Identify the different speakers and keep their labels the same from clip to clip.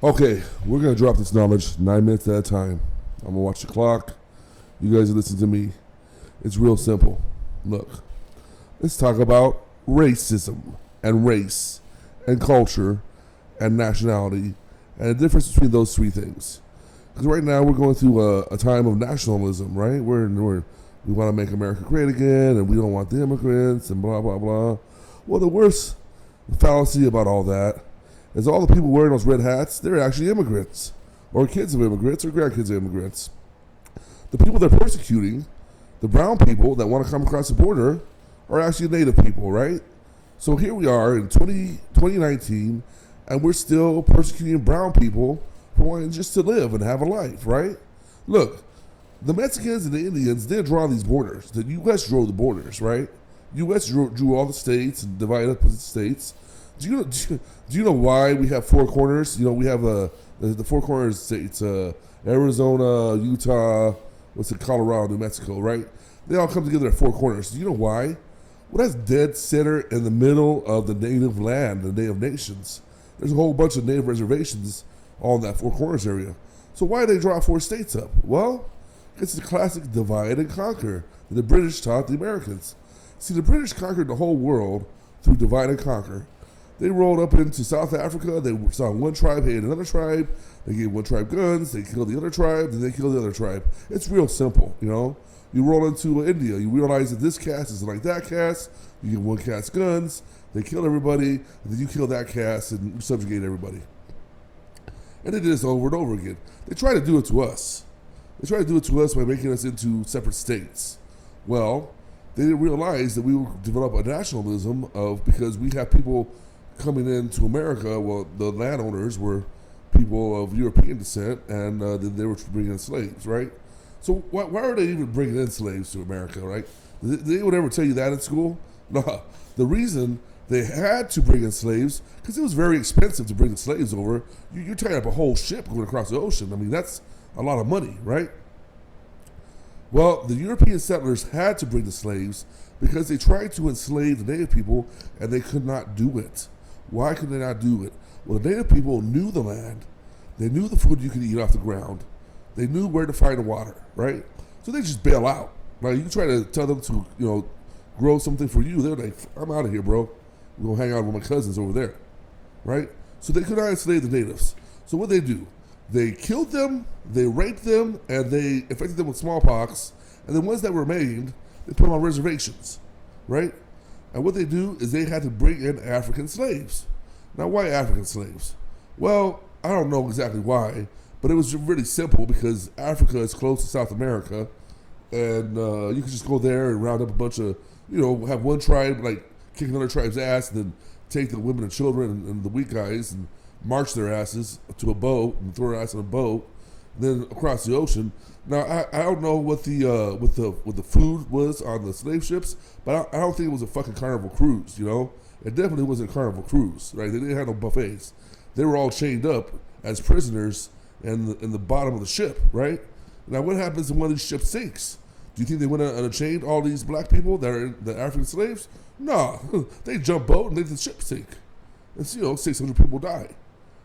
Speaker 1: Okay, we're gonna drop this knowledge 9 minutes at a time. I'm gonna watch the clock. You guys listen to me. It's real simple. Look, let's talk about racism and race and culture and nationality and the difference between those three things. Because right now we're going through a time of nationalism, right? We want to make America great again, and we don't want the immigrants, and blah blah blah. Well, the worst fallacy about all that is all the people wearing those red hats, they're actually immigrants, or kids of immigrants, or grandkids of immigrants. The people they're persecuting, the brown people that want to come across the border, are actually native people, right? So here we are in 2019, and we're still persecuting brown people for wanting just to live and have a life, right? Look, the Mexicans and the Indians didn't draw these borders. The U.S. drew the borders, right? U.S. drew all the states and divided up the states. Do you know why we have four corners? You know, we have the four corners states, Arizona, Utah, Colorado, New Mexico, right? They all come together at four corners. Do you know why? Well, that's dead center in the middle of the native land, the native nations. There's a whole bunch of native reservations all in that four corners area. So why did they draw four states up? Well, it's the classic divide and conquer that the British taught the Americans. See, the British conquered the whole world through divide and conquer. They rolled up into South Africa. They saw one tribe hated another tribe. They gave one tribe guns. They killed the other tribe. Then they killed the other tribe. It's real simple, you know. You roll into India. You realize that this caste is like that caste. You give one caste guns. They kill everybody. And then you kill that caste and you subjugate everybody. And they did this over and over again. They try to do it to us. They try to do it to us by making us into separate states. Well, they didn't realize that we would develop a nationalism because we have people coming into America. Well, the landowners were people of European descent, and then they were bringing in slaves, right? So why are they even bringing in slaves to America, right? Did anyone ever tell you that in school? No. The reason they had to bring in slaves because it was very expensive to bring the slaves over. You're tying up a whole ship going across the ocean. I mean, that's a lot of money, right? Well, the European settlers had to bring the slaves because they tried to enslave the native people and they could not do it. Why could they not do it? Well, the native people knew the land. They knew the food you could eat off the ground. They knew where to find the water, right? So they just bail out. Like, you try to tell them to, grow something for you, they're like, I'm out of here, bro. We're going to hang out with my cousins over there, right? So they could not enslave the natives. So what they do? They killed them, they raped them, and they infected them with smallpox. And the ones that remained, they put them on reservations, right? And what they do is they had to bring in African slaves. Now, why African slaves? Well, I don't know exactly why, but it was really simple because Africa is close to South America, and you could just go there and round up a bunch of, have one tribe like kick another tribe's ass, and then take the women and children and the weak guys and march their asses to a boat and throw their ass in a boat, and then across the ocean. Now I don't know what the food was on the slave ships, but I don't think it was a fucking Carnival cruise. It definitely wasn't a Carnival cruise, right? They didn't have no buffets. They were all chained up as prisoners in the bottom of the ship, right? Now what happens when one of these ships sinks? Do you think they went and unchained all these black people that are the African slaves? No, they jump boat and let the ship sink. And 600 people die.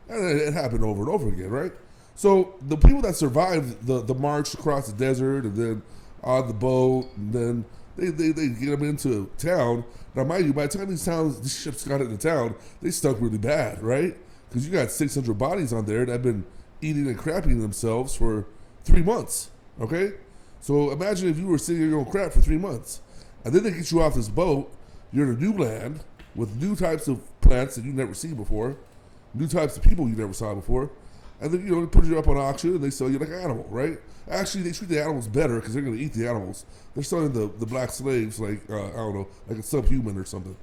Speaker 1: And it happened over and over again, right? So the people that survived the march across the desert and then on the boat, and then they get them into town. Now, mind you, by the time these ships got into town, they stunk really bad, right? Because you got 600 bodies on there that have been eating and crapping themselves for 3 months, okay? So imagine if you were sitting in your own crap for 3 months. And then they get you off this boat, you're in a new land with new types of plants that you've never seen before, new types of people you never saw before, and then they put you up on auction and they sell you like an animal, right? Actually, they treat the animals better because they're going to eat the animals. They're selling the black slaves like I don't know, like a subhuman or something.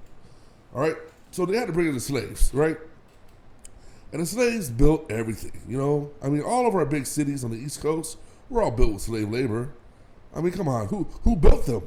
Speaker 1: All right, so they had to bring in the slaves, right? And the slaves built everything. I mean, all of our big cities on the East Coast were all built with slave labor. I mean, come on, who built them?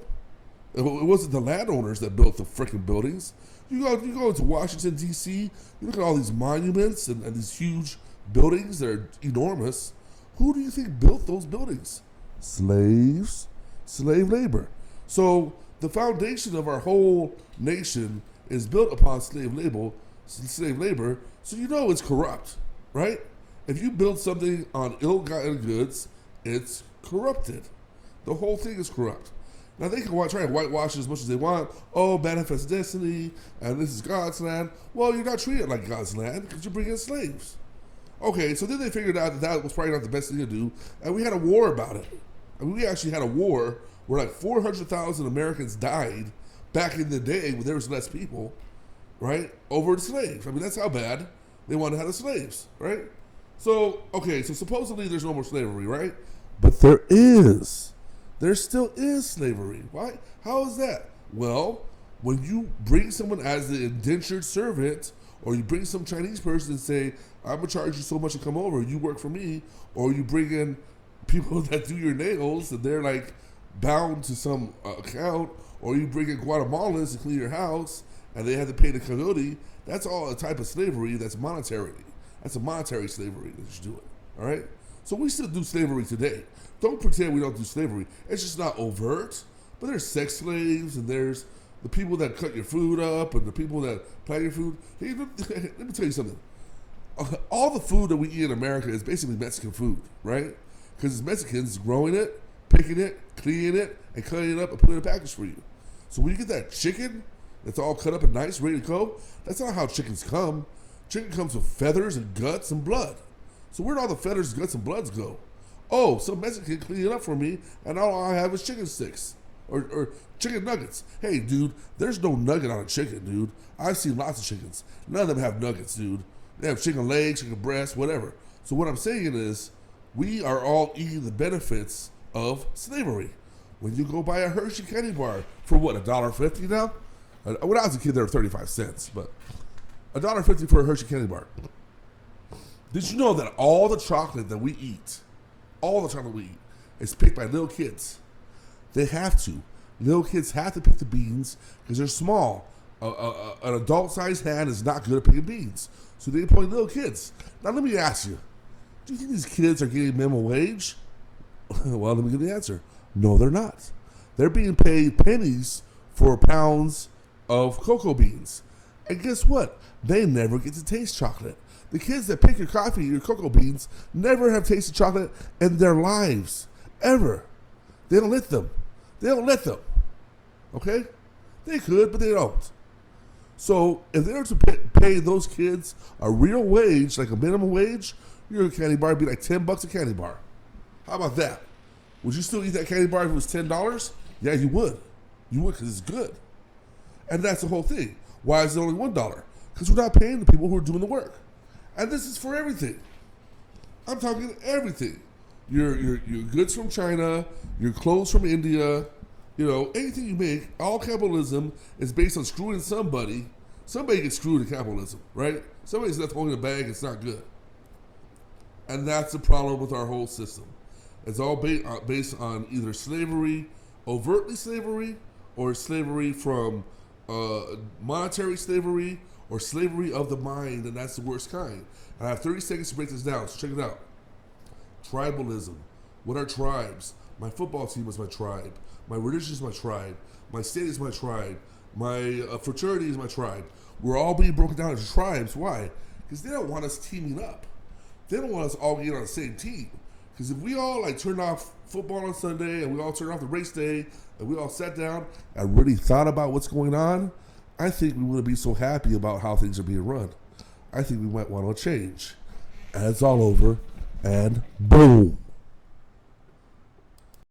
Speaker 1: It wasn't the landowners that built the freaking buildings. You go into Washington, D.C., you look at all these monuments and these huge buildings that are enormous. Who do you think built those buildings? Slaves, slave labor. So the foundation of our whole nation is built upon slave labor, so it's corrupt, right? If you build something on ill-gotten goods, it's corrupted. The whole thing is corrupt. Now they can try and whitewash it as much as they want. Oh, manifest destiny, and this is God's land. Well, you're not treated like God's land because you bring in slaves. Okay, so then they figured out that was probably not the best thing to do, and we had a war about it. I mean, we actually had a war where like 400,000 Americans died back in the day when there was less people, right, over the slaves. I mean, that's how bad they wanted to have the slaves, right? So, okay, so supposedly there's no more slavery, right? But there is. There still is slavery. Why? How is that? Well, when you bring someone as an indentured servant, or you bring some Chinese person and say, I'm going to charge you so much to come over, you work for me, or you bring in people that do your nails and they're like bound to some account, or you bring in Guatemalans to clean your house and they have to pay the coyote, that's all a type of slavery that's monetary. That's a monetary slavery that you're doing, all right? So we still do slavery today. Don't pretend we don't do slavery. It's just not overt, but there's sex slaves and there's the people that cut your food up and the people that plant your food. Hey, let me tell you something. All the food that we eat in America is basically Mexican food, right? Because it's Mexicans growing it, picking it, cleaning it, and cutting it up and putting it in a package for you. So when you get that chicken that's all cut up and nice, ready to go, that's not how chickens come. Chicken comes with feathers and guts and blood. So where'd all the feathers, guts, and bloods go? Oh, some Mexican cleaned it up for me, and all I have is chicken sticks or chicken nuggets. Hey, dude, there's no nugget on a chicken, dude. I've seen lots of chickens. None of them have nuggets, dude. They have chicken legs, chicken breasts, whatever. So what I'm saying is, we are all eating the benefits of slavery. When you go buy a Hershey candy bar for what, $1.50 now? When I was a kid, they were 35 cents, but $1.50 for a Hershey candy bar. Did you know that all the chocolate that we eat, is picked by little kids? They have to. Little kids have to pick the beans because they're small. An adult-sized hand is not good at picking beans. So they employ little kids. Now let me ask you, do you think these kids are getting minimum wage? Well, let me give you the answer. No, they're not. They're being paid pennies for pounds of cocoa beans. And guess what? They never get to taste chocolate. The kids that pick your coffee, your cocoa beans, never have tasted chocolate in their lives. Ever. They don't let them. Okay? They could, but they don't. So if they were to pay those kids a real wage, like a minimum wage, your candy bar would be like $10 a candy bar. How about that? Would you still eat that candy bar if it was $10? Yeah, you would. You would because it's good. And that's the whole thing. Why is it only $1? Because we're not paying the people who are doing the work. And this is for everything. I'm talking everything. Your goods from China, your clothes from India, anything you make, all capitalism is based on screwing somebody. Somebody gets screwed in capitalism, right? Somebody's left holding a bag, it's not good. And that's the problem with our whole system. It's all based on either slavery, overtly slavery, or slavery from monetary slavery, or slavery of the mind, and that's the worst kind. And I have 30 seconds to break this down, so check it out. Tribalism. What are tribes? My football team is my tribe. My religion is my tribe. My state is my tribe. My fraternity is my tribe. We're all being broken down into tribes. Why? Because they don't want us teaming up. They don't want us all getting on the same team. Because if we all turn off football on Sunday and we all turn off the race day and we all sat down and really thought about what's going on, I think we wouldn't be so happy about how things are being run. I think we might want to change. And it's all over. And boom.